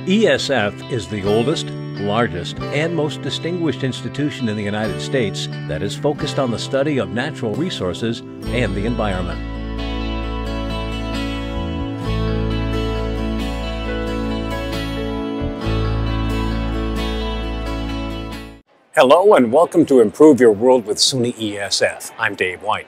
ESF is the oldest, largest, and most distinguished institution in the United States that is focused on the study of natural resources and the environment. Hello and welcome to Improve Your World with SUNY-ESF. I'm Dave White.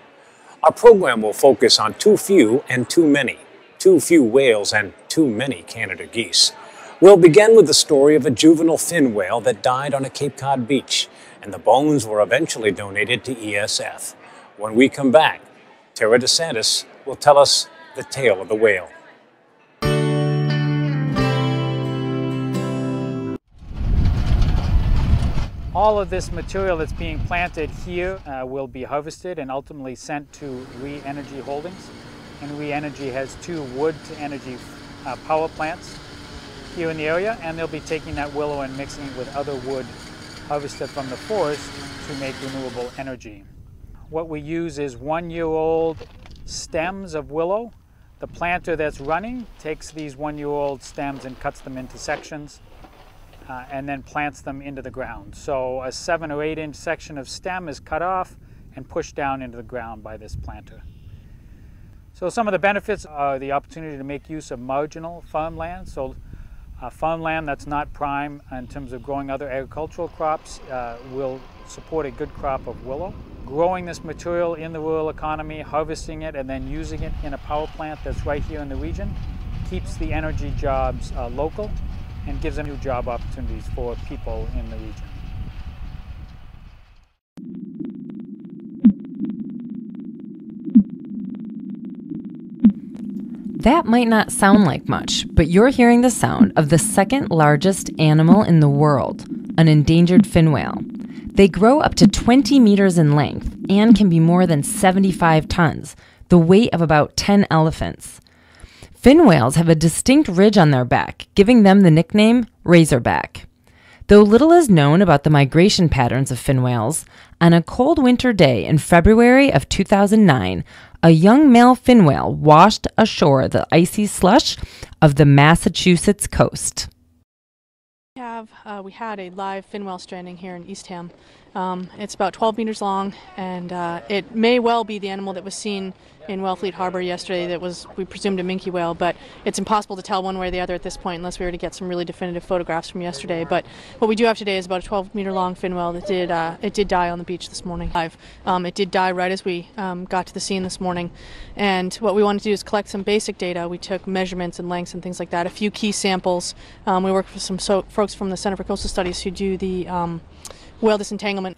Our program will focus on too few and too many, too few whales and too many Canada geese. We'll begin with the story of a juvenile fin whale that died on a Cape Cod beach, and the bones were eventually donated to ESF. When we come back, Tara DeSantis will tell us the tale of the whale. All of this material that's being planted here will be harvested and ultimately sent to Re-Energy Holdings. And Re-Energy has 2 wood-to-energy power plants here in the area, and they'll be taking that willow and mixing it with other wood harvested from the forest to make renewable energy. What we use is 1-year-old stems of willow. The planter that's running takes these 1-year-old stems and cuts them into sections and then plants them into the ground. So a 7 or 8 inch section of stem is cut off and pushed down into the ground by this planter. So some of the benefits are the opportunity to make use of marginal farmland. So farmland that's not prime in terms of growing other agricultural crops will support a good crop of willow. Growing this material in the rural economy, harvesting it, and then using it in a power plant that's right here in the region keeps the energy jobs local and gives them new job opportunities for people in the region. That might not sound like much, but you're hearing the sound of the second largest animal in the world, an endangered fin whale. They grow up to 20 meters in length and can be more than 75 tons, the weight of about 10 elephants. Fin whales have a distinct ridge on their back, giving them the nickname razorback. Though little is known about the migration patterns of fin whales, on a cold winter day in February of 2009, a young male fin whale washed ashore the icy slush of the Massachusetts coast. We had a live fin whale stranding here in Eastham. It's about 12 meters long, and it may well be the animal that was seen in Wellfleet Harbor yesterday that was, we presumed, a minke whale, but it's impossible to tell one way or the other at this point unless we were to get some really definitive photographs from yesterday. But what we do have today is about a 12-meter long fin whale that did die on the beach this morning. It did die right as we got to the scene this morning, and what we wanted to do is collect some basic data. We took measurements and lengths and things like that, a few key samples. We worked with some folks from the Center for Coastal Studies who do the whale disentanglement.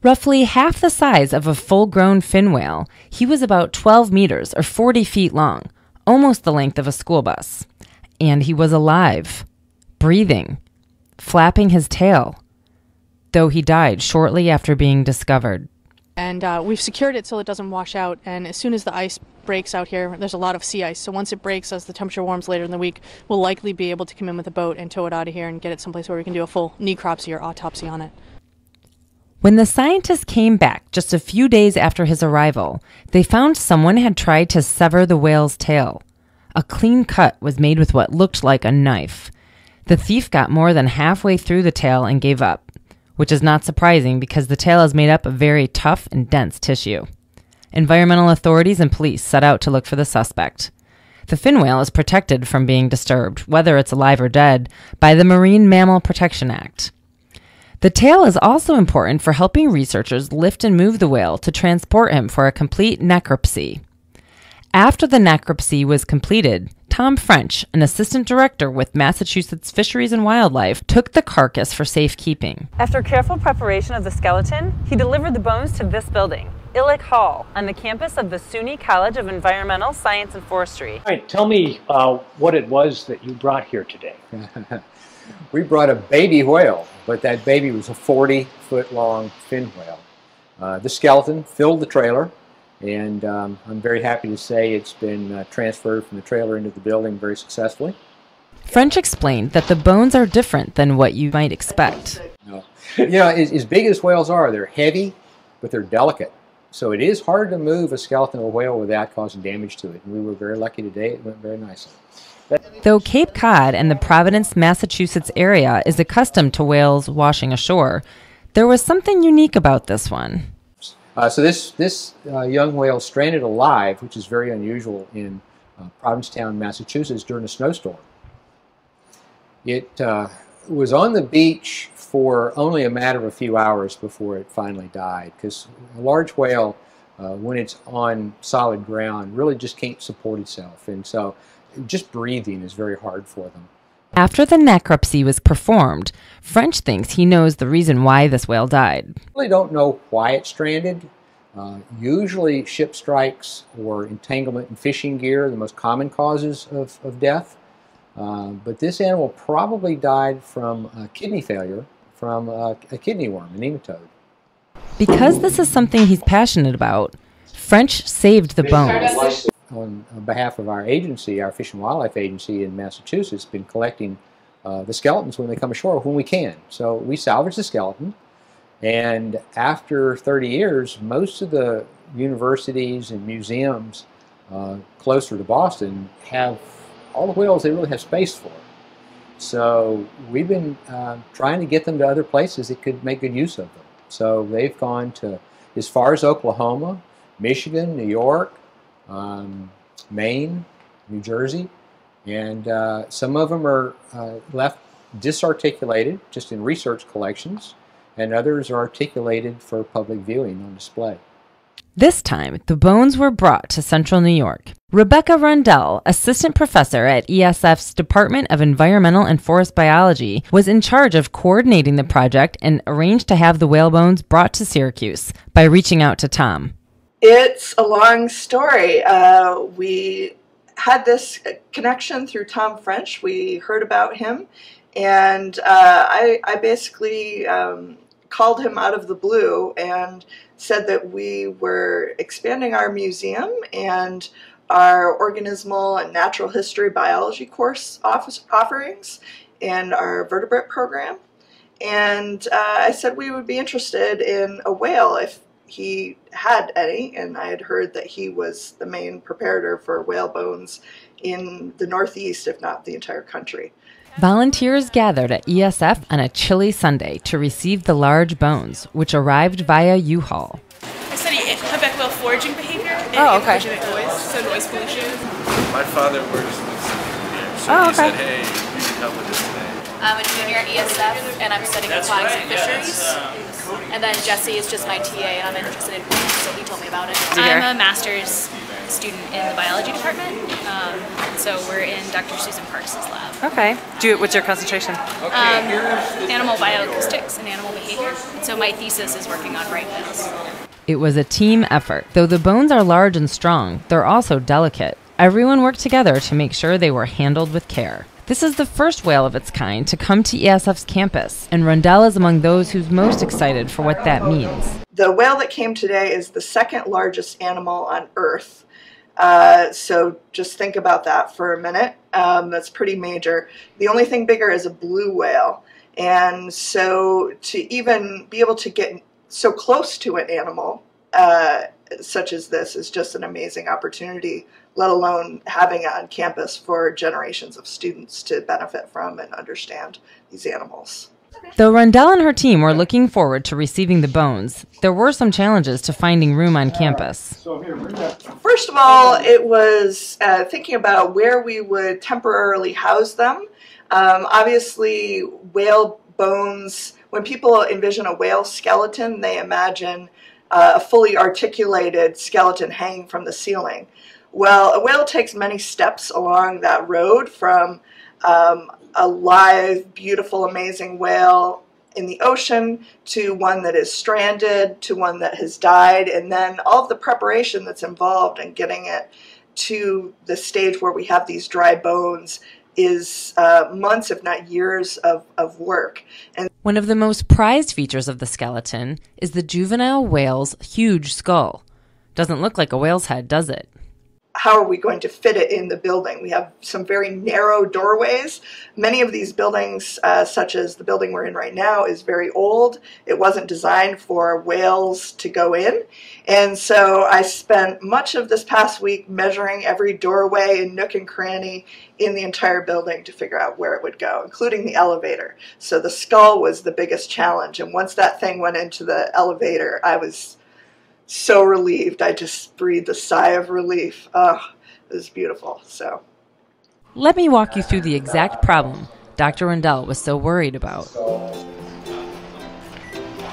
Roughly half the size of a full-grown fin whale, he was about 12 meters or 40 feet long, almost the length of a school bus. And he was alive, breathing, flapping his tail, though he died shortly after being discovered. And we've secured it so it doesn't wash out, and as soon as the ice breaks out here, there's a lot of sea ice, so once it breaks as the temperature warms later in the week, we'll likely be able to come in with a boat and tow it out of here and get it someplace where we can do a full necropsy or autopsy on it. When the scientists came back just a few days after his arrival, they found someone had tried to sever the whale's tail. A clean cut was made with what looked like a knife. The thief got more than halfway through the tail and gave up, which is not surprising because the tail is made up of very tough and dense tissue. Environmental authorities and police set out to look for the suspect. The fin whale is protected from being disturbed, whether it's alive or dead, by the Marine Mammal Protection Act. The tail is also important for helping researchers lift and move the whale to transport him for a complete necropsy. After the necropsy was completed, Tom French, an assistant director with Massachusetts Fisheries and Wildlife, took the carcass for safekeeping. After careful preparation of the skeleton, he delivered the bones to this building, Illick Hall, on the campus of the SUNY College of Environmental Science and Forestry. All right, tell me what it was that you brought here today. We brought a baby whale, but that baby was a 40-foot-long fin whale. The skeleton filled the trailer, and I'm very happy to say it's been transferred from the trailer into the building very successfully. French explained that the bones are different than what you might expect. You know, as big as whales are, they're heavy, but they're delicate. So it is hard to move a skeleton of a whale without causing damage to it. And we were very lucky today. It went very nicely. Though Cape Cod and the Providence, Massachusetts area is accustomed to whales washing ashore, there was something unique about this one. So this young whale stranded alive, which is very unusual in Provincetown, Massachusetts during a snowstorm. It was on the beach for only a matter of a few hours before it finally died, because a large whale, when it's on solid ground, really just can't support itself, and so just breathing is very hard for them. After the necropsy was performed, French thinks he knows the reason why this whale died. I really don't know why it's stranded. Usually ship strikes or entanglement in fishing gear are the most common causes of death. But this animal probably died from kidney failure from a kidney worm, a nematode. Because this is something he's passionate about, French saved the bones. On behalf of our agency, our Fish and Wildlife Agency in Massachusetts, been collecting the skeletons when they come ashore when we can. So we salvage the skeleton, and after 30 years, most of the universities and museums closer to Boston have all the whales they really have space for. So we've been trying to get them to other places that could make good use of them. So they've gone to as far as Oklahoma, Michigan, New York, Maine, New Jersey, and some of them are left disarticulated, just in research collections, and others are articulated for public viewing on display. This time, the bones were brought to Central New York. Rebecca Rundell, assistant professor at ESF's Department of Environmental and Forest Biology, was in charge of coordinating the project and arranged to have the whale bones brought to Syracuse by reaching out to Tom. It's a long story. We had this connection through Tom French. We heard about him, and I basically called him out of the blue and said that we were expanding our museum and our organismal and natural history biology course offerings and our vertebrate program. And I said we would be interested in a whale if he had any, and I had heard that he was the main preparator for whale bones in the Northeast, if not the entire country. Volunteers gathered at ESF on a chilly Sunday to receive the large bones, which arrived via U-Haul. I study humpback whale foraging behavior and intelligent noise, so noise pollution. My father works with here, so he said, hey, you need help with this today. I'm a junior at ESF, and I'm studying aquatics and fisheries. And then Jesse is just my TA, and I'm interested in fish, so he told me about it. I'm a master's student in the biology department, so we're in Dr. Susan Parks' lab. Okay. What's your concentration? Animal bioacoustics and animal behavior. So my thesis is working on right whales. It was a team effort. Though the bones are large and strong, they're also delicate. Everyone worked together to make sure they were handled with care. This is the first whale of its kind to come to ESF's campus, and Rundell is among those who's most excited for what that means. The whale that came today is the second largest animal on Earth. So just think about that for a minute. That's pretty major. The only thing bigger is a blue whale. And so to even be able to get so close to an animal such as this is just an amazing opportunity, let alone having it on campus for generations of students to benefit from and understand these animals. Though Rundell and her team were looking forward to receiving the bones, there were some challenges to finding room on campus. First of all, it was thinking about where we would temporarily house them. Obviously, whale bones, when people envision a whale skeleton, they imagine a fully articulated skeleton hanging from the ceiling. Well, a whale takes many steps along that road from a live, beautiful, amazing whale in the ocean to one that is stranded, to one that has died, and then all of the preparation that's involved in getting it to the stage where we have these dry bones is months, if not years, of work. And one of the most prized features of the skeleton is the juvenile whale's huge skull. Doesn't look like a whale's head, does it? how are we going to fit it in the building? We have some very narrow doorways. Many of these buildings, such as the building we're in right now, is very old. It wasn't designed for whales to go in. And so I spent much of this past week measuring every doorway and nook and cranny in the entire building to figure out where it would go, including the elevator. So the skull was the biggest challenge. And once that thing went into the elevator, I was so relieved. I just breathed a sigh of relief. Oh, it was beautiful. So, let me walk you through the exact problem Dr. Rendell was so worried about.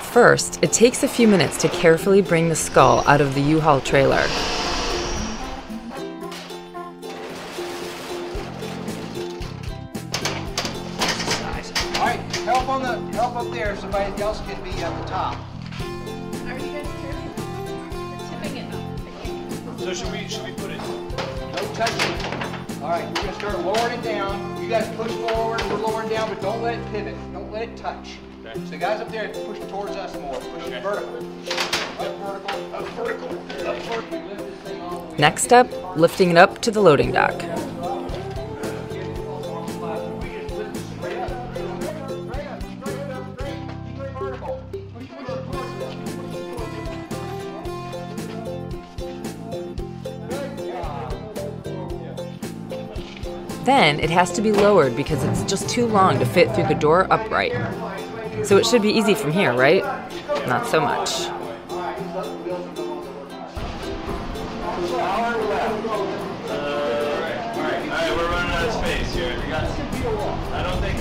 First, it takes a few minutes to carefully bring the skull out of the U-Haul trailer. All right, help up there. Somebody else can be at the top. So should we put it? No touching. All right, we're gonna start lowering it down. You guys push forward, we're lowering down, but don't let it pivot. Don't let it touch. Okay. So the guys up there push towards us more. Push it vertical. Up vertical, up vertical, up vertical. We lift this thing all the way. Next up, lifting it up to the loading dock. Then it has to be lowered because it's just too long to fit through the door upright. So it should be easy from here, right? Not so much. Alright, we're running out of space here. We got. I don't think.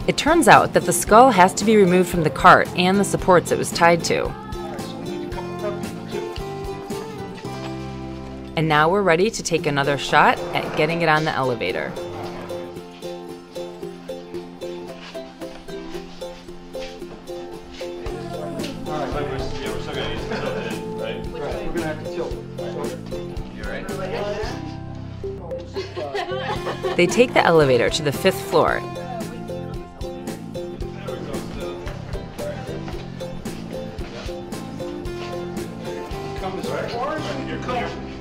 It turns out that the skull has to be removed from the cart and the supports it was tied to. And now we're ready to take another shot at getting it on the elevator. They take the elevator to the 5th floor.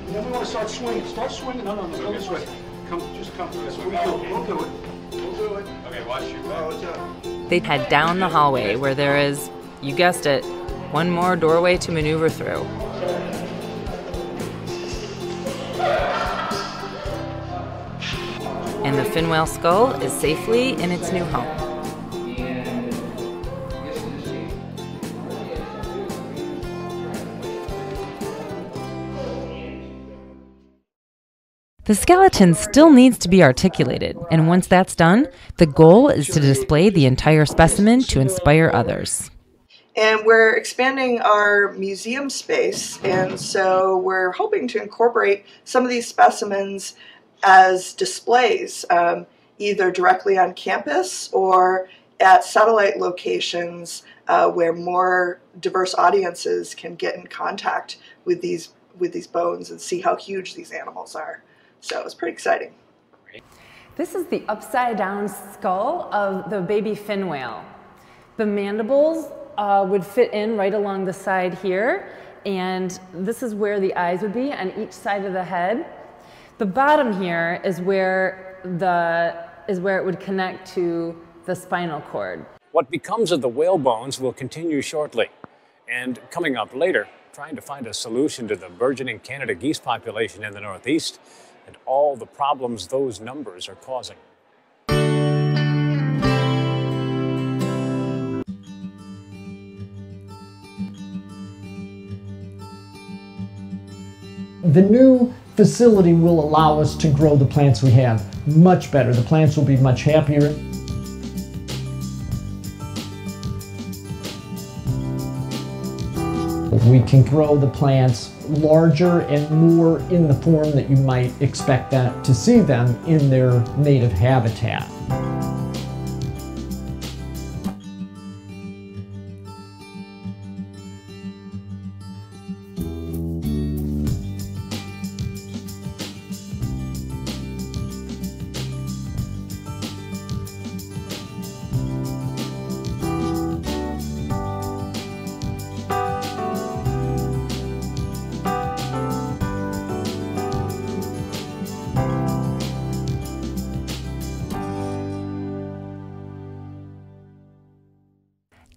Then we want to start swinging. Start swinging. No, go this way. Just come this way. We'll do it. We'll do it. Okay, watch your back. They head down the hallway where there is, you guessed it, one more doorway to maneuver through. And the fin whale skull is safely in its new home. The skeleton still needs to be articulated, and once that's done, the goal is to display the entire specimen to inspire others. And we're expanding our museum space, and so we're hoping to incorporate some of these specimens as displays, either directly on campus or at satellite locations where more diverse audiences can get in contact with these bones and see how huge these animals are. So it's pretty exciting. This is the upside down skull of the baby fin whale. The mandibles would fit in right along the side here, and this is where the eyes would be on each side of the head. The bottom here is where it would connect to the spinal cord. What becomes of the whale bones will continue shortly. And coming up later, trying to find a solution to the burgeoning Canada geese population in the Northeast and all the problems those numbers are causing. The new facility will allow us to grow the plants we have much better. The plants will be much happier. We can grow the plants larger and more in the form that you might expect to see them in their native habitat.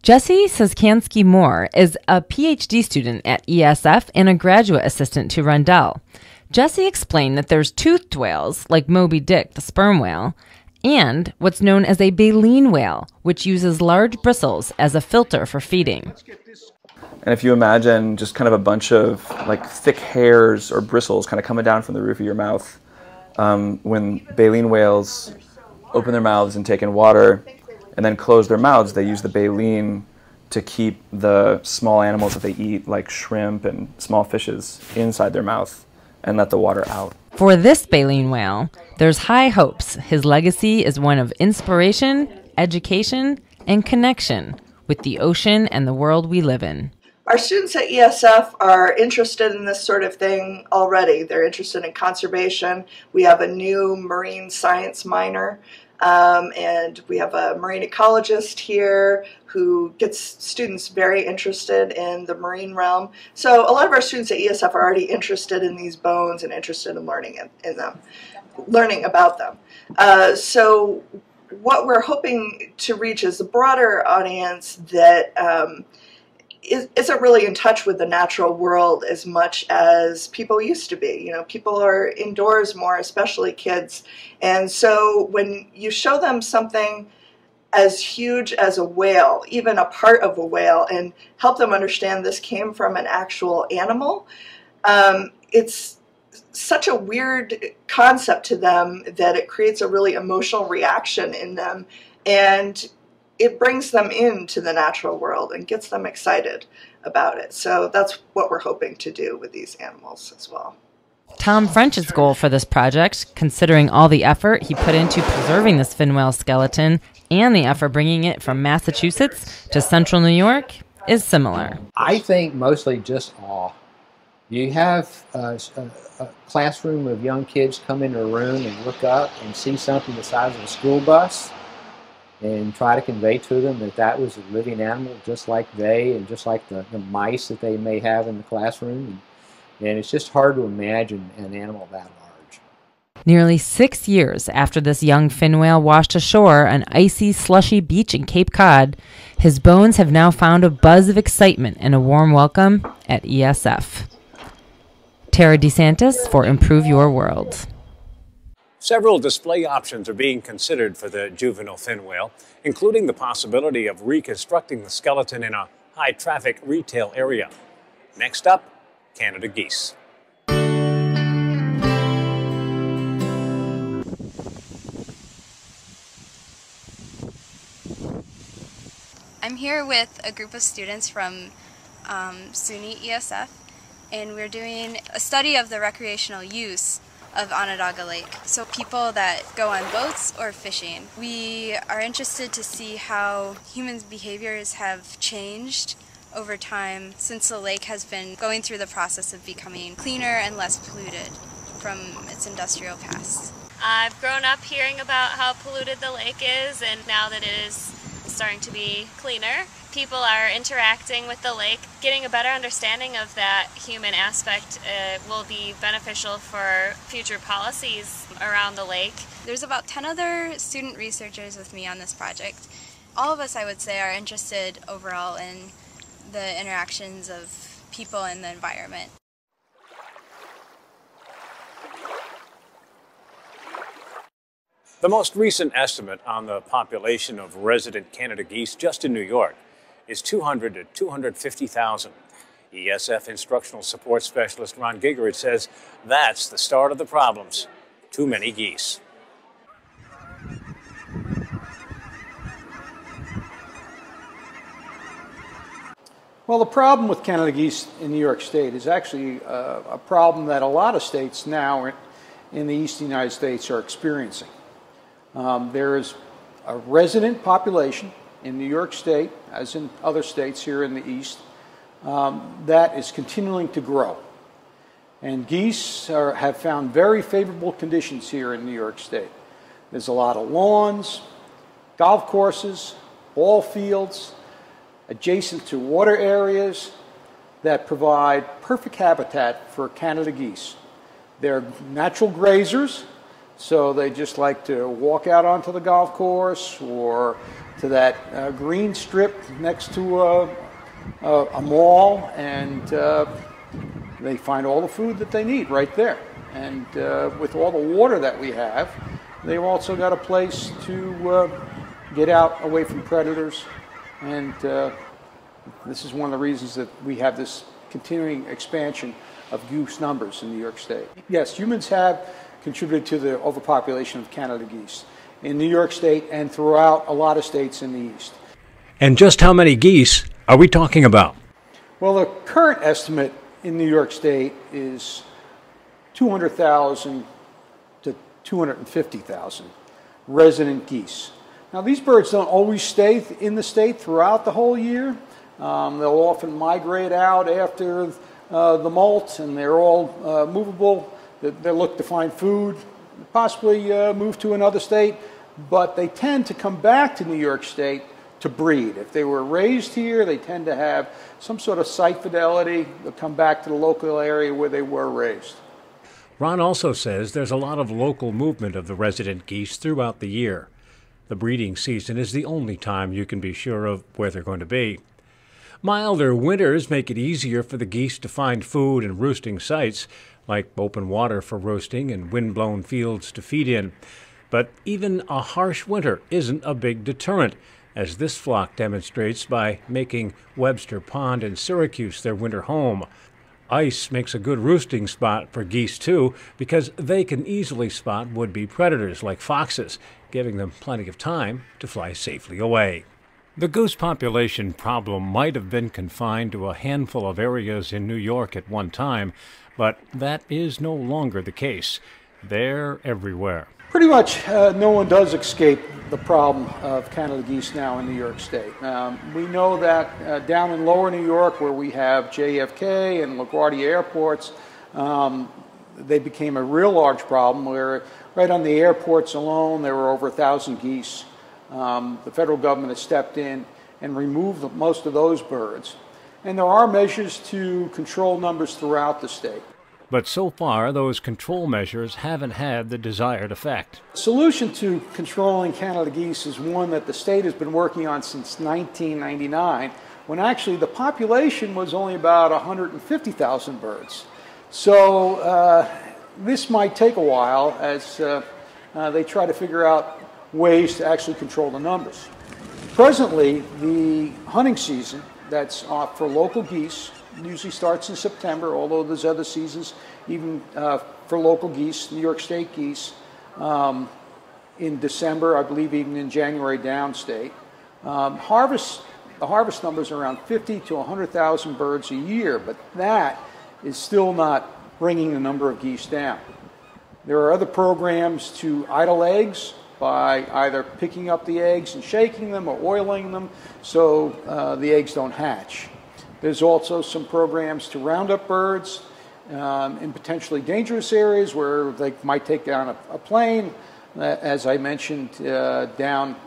Jesse Saskansky-Moore is a PhD student at ESF and a graduate assistant to Rundell. Jesse explained that there's toothed whales, like Moby Dick, the sperm whale, and what's known as a baleen whale, which uses large bristles as a filter for feeding. And if you imagine just kind of a bunch of like thick hairs or bristles kind of coming down from the roof of your mouth, when baleen whales open their mouths and take in water and then close their mouths, they use the baleen to keep the small animals that they eat, like shrimp and small fishes, inside their mouth and let the water out. For this baleen whale, there's high hopes. His legacy is one of inspiration, education, and connection with the ocean and the world we live in. Our students at ESF are interested in this sort of thing already. They're interested in conservation. We have a new marine science minor, and we have a marine ecologist here who gets students very interested in the marine realm. So a lot of our students at ESF are already interested in these bones and interested in learning about them. So what we're hoping to reach is a broader audience that isn't really in touch with the natural world as much as people used to be. You know, people are indoors more, especially kids. And so when you show them something as huge as a whale, even a part of a whale, and help them understand this came from an actual animal, it's such a weird concept to them that it creates a really emotional reaction in them. And it brings them into the natural world and gets them excited about it. So that's what we're hoping to do with these animals as well. Tom French's goal for this project, considering all the effort he put into preserving this fin whale skeleton and the effort bringing it from Massachusetts to central New York, is similar. I think mostly just awe. You have a classroom of young kids come into a room and look up and see something the size of a school bus, and try to convey to them that that was a living animal just like they and just like the mice that they may have in the classroom. And it's just hard to imagine an animal that large. Nearly 6 years after this young fin whale washed ashore on icy, slushy beach in Cape Cod, his bones have now found a buzz of excitement and a warm welcome at ESF. Tara DeSantis for Improve Your World. Several display options are being considered for the juvenile fin whale, including the possibility of reconstructing the skeleton in a high-traffic retail area. Next up, Canada geese. I'm here with a group of students from SUNY-ESF, and we're doing a study of the recreational use of Onondaga Lake. So people that go on boats or fishing. We are interested to see how humans' behaviors have changed over time since the lake has been going through the process of becoming cleaner and less polluted from its industrial past. I've grown up hearing about how polluted the lake is, and now that it is starting to be cleaner, people are interacting with the lake, getting a better understanding of that human aspect will be beneficial for future policies around the lake. There's about 10 other student researchers with me on this project. All of us, I would say, are interested overall in the interactions of people and the environment. The most recent estimate on the population of resident Canada geese just in New York is 200 to 250,000. ESF Instructional Support Specialist Ron Gigerich says that's the start of the problems. Too many geese. Well, the problem with Canada geese in New York State is actually a problem that a lot of states now in the eastern United States are experiencing. There is a resident population in New York State, as in other states here in the east, that is continuing to grow. And geese have found very favorable conditions here in New York State. There's a lot of lawns, golf courses, ball fields, adjacent to water areas that provide perfect habitat for Canada geese. They're natural grazers, So they just like to walk out onto the golf course or to that green strip next to a mall, and they find all the food that they need right there. And with all the water that we have, they've also got a place to get out away from predators. And this is one of the reasons that we have this continuing expansion of goose numbers in New York State. Yes, humans have contributed to the overpopulation of Canada geese in New York State and throughout a lot of states in the East. And just how many geese are we talking about? Well, the current estimate in New York State is 200,000 to 250,000 resident geese. Now, these birds don't always stay in the state throughout the whole year. They'll often migrate out after the molt, and they're all movable. They look to find food, possibly move to another state, but they tend to come back to New York State to breed. If they were raised here, they tend to have some sort of site fidelity. They'll come back to the local area where they were raised. Ron also says there's a lot of local movement of the resident geese throughout the year. The breeding season is the only time you can be sure of where they're going to be. Milder winters make it easier for the geese to find food and roosting sites, like open water for roosting and wind-blown fields to feed in. But even a harsh winter isn't a big deterrent, as this flock demonstrates by making Webster Pond in Syracuse their winter home. Ice makes a good roosting spot for geese, too, because they can easily spot would-be predators like foxes, giving them plenty of time to fly safely away. The goose population problem might have been confined to a handful of areas in New York at one time, but that is no longer the case. They're everywhere. Pretty much no one does escape the problem of Canada geese now in New York State. We know that down in lower New York, where we have JFK and LaGuardia airports, they became a real large problem where right on the airports alone there were over 1,000 geese. The federal government has stepped in and removed most of those birds. And there are measures to control numbers throughout the state. But so far, those control measures haven't had the desired effect. The solution to controlling Canada geese is one that the state has been working on since 1999, when actually the population was only about 150,000 birds. So this might take a while as they try to figure out ways to actually control the numbers. Presently, the hunting season that's for local geese usually starts in September, although there's other seasons, even for local geese, New York State geese, in December, I believe even in January downstate. The harvest numbers are around 50 to 100,000 birds a year, but that is still not bringing the number of geese down. There are other programs to idle eggs by either picking up the eggs and shaking them or oiling them so the eggs don't hatch. There's also some programs to round up birds in potentially dangerous areas where they might take down a plane, as I mentioned, down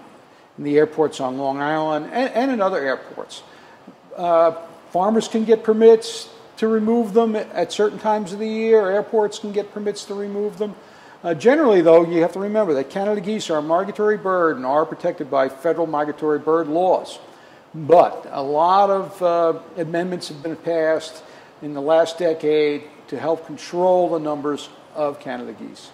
in the airports on Long Island and in other airports. Farmers can get permits to remove them at certain times of the year. Airports can get permits to remove them. Generally, though, you have to remember that Canada geese are a migratory bird and are protected by federal migratory bird laws. But a lot of amendments have been passed in the last decade to help control the numbers of Canada geese.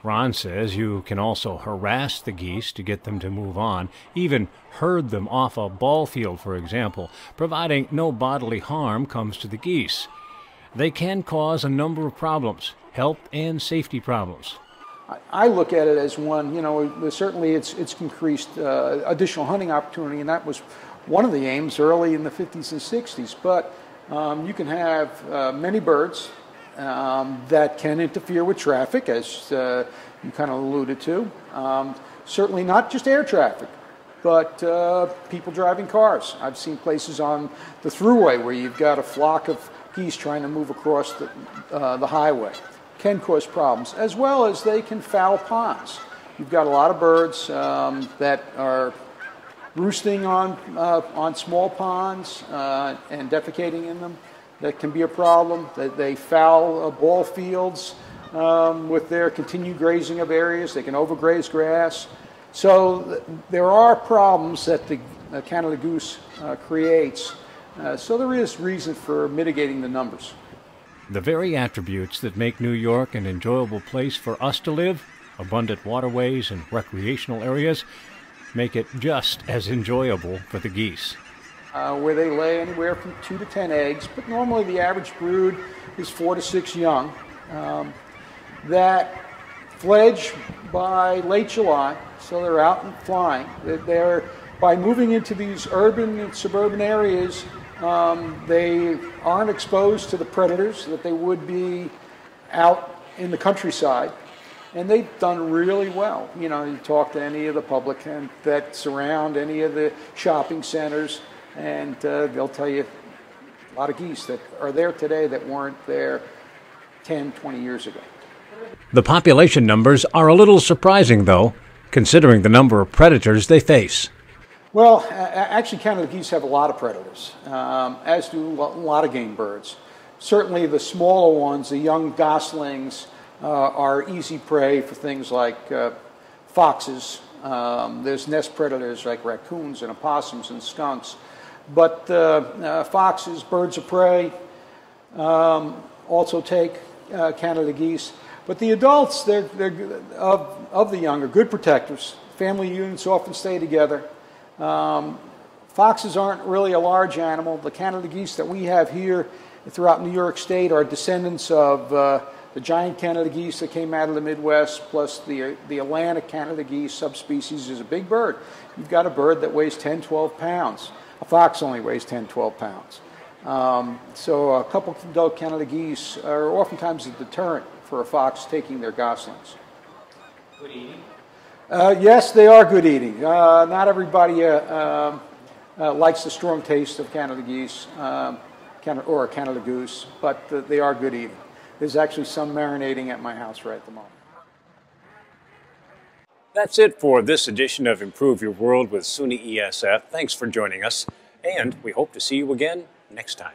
Ron says you can also harass the geese to get them to move on, even herd them off a ball field, for example, providing no bodily harm comes to the geese. They can cause a number of problems, health and safety problems. I look at it as one, certainly it's increased additional hunting opportunity, and that was one of the aims early in the 50s and 60s. But you can have many birds that can interfere with traffic, as you kind of alluded to. Certainly not just air traffic, but people driving cars. I've seen places on the thruway where you've got a flock of geese trying to move across the highway. Can cause problems, as well as they can foul ponds. You've got a lot of birds that are roosting on small ponds and defecating in them. That can be a problem. They foul ball fields. with their continued grazing of areas. They can overgraze grass. So there are problems that the Canada goose creates. So there is reason for mitigating the numbers. The very attributes that make New York an enjoyable place for us to live, abundant waterways and recreational areas, make it just as enjoyable for the geese. Where they lay anywhere from 2 to 10 eggs, but normally the average brood is 4 to 6 young that fledge by late July, so they're out and flying. By moving into these urban and suburban areas, they aren't exposed to the predators that they would be out in the countryside. And they've done really well. You know, you talk to any of the public that surround any of the shopping centers, and they'll tell you a lot of geese that are there today that weren't there 10, 20 years ago. The population numbers are a little surprising, though, considering the number of predators they face. Well, actually, Canada geese have a lot of predators, as do a lot of game birds. Certainly the smaller ones, the young goslings, are easy prey for things like foxes. There's nest predators like raccoons and opossums and skunks. But foxes, birds of prey, also take Canada geese. But the adults, of the young, are good protectors. Family units often stay together. Foxes aren't really a large animal. The Canada geese that we have here throughout New York State are descendants of the giant Canada geese that came out of the Midwest, plus the Atlantic Canada geese subspecies is a big bird. You've got a bird that weighs 10, 12 pounds. A fox only weighs 10, 12 pounds. So a couple of adult Canada geese are oftentimes a deterrent for a fox taking their goslings. Good eating? Yes, they are good eating. Not everybody likes the strong taste of Canada geese or a Canada goose, but they are good eating. There's actually some marinating at my house right at the moment. That's it for this edition of Improve Your World with SUNY-ESF. Thanks for joining us, and we hope to see you again next time.